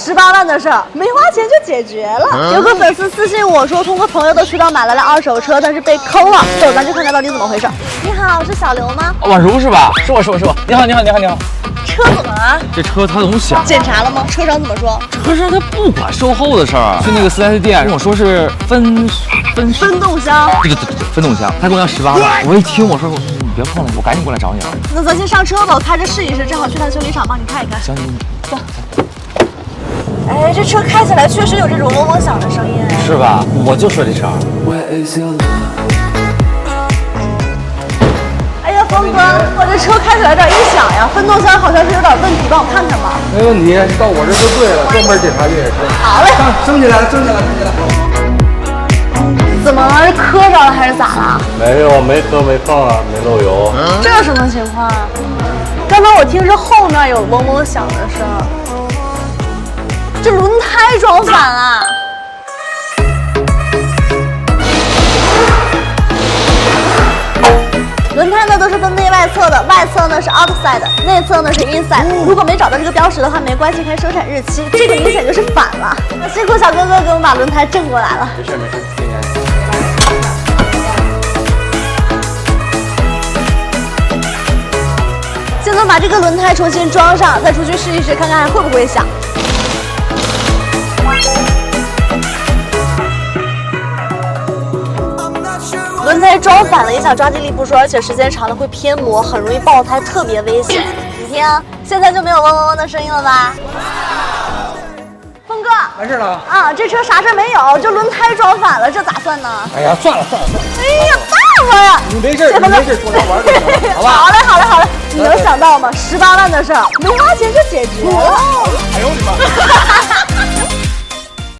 18万的事儿，没花钱就解决了。有个粉丝私信我说，通过朋友的渠道买了辆2手车，但是被坑了。走，咱去看看到底怎么回事。你好，是小刘吗？宛如是吧？是我。你好。车怎么了？这车它总响。检查了吗？车商怎么说？车商他不管售后的事儿，去那个4S店跟我说是分动箱。对，分动箱，他跟我要18万。我一听我说你别碰了，我赶紧过来找你了。那咱先上车吧，我开着试一试，正好去趟修理厂帮你看一看。行，走。哎，这车开起来确实有这种嗡嗡响的声音，是吧？我就说这声。哎呀，峰哥，我这车开起来有点异响呀，分动箱好像是有点问题，帮我看看吧。没问题，到我这就对了，专门检查越野车。好嘞，升起来了。怎么了？是磕着了还是咋了？没有，没磕没碰啊，没漏油。这什么情况啊？刚刚我听是后面有嗡嗡响的声，这轮胎装反了。轮胎呢都是分内外侧的，外侧呢是 outside， 内侧呢是 inside。如果没找到这个标识的话，没关系，看生产日期。这个明显就是反了。那辛苦小哥哥给我们把轮胎正过来了。没事，现在把这个轮胎重新装上，再出去试一试，看看还会不会响。轮胎装反了，影响抓地力不说，而且时间长了会偏磨，很容易爆胎，特别危险。你听，现在就没有嗡嗡嗡的声音了吧？峰哥，完事了啊，这车啥事没有，就轮胎装反了，这咋算呢？哎呀，算了。哎呀，大方呀！你没事，出来玩就行，好吧？好嘞。你能想到吗？18万的事儿，没花钱就解决了。哎呦我的妈！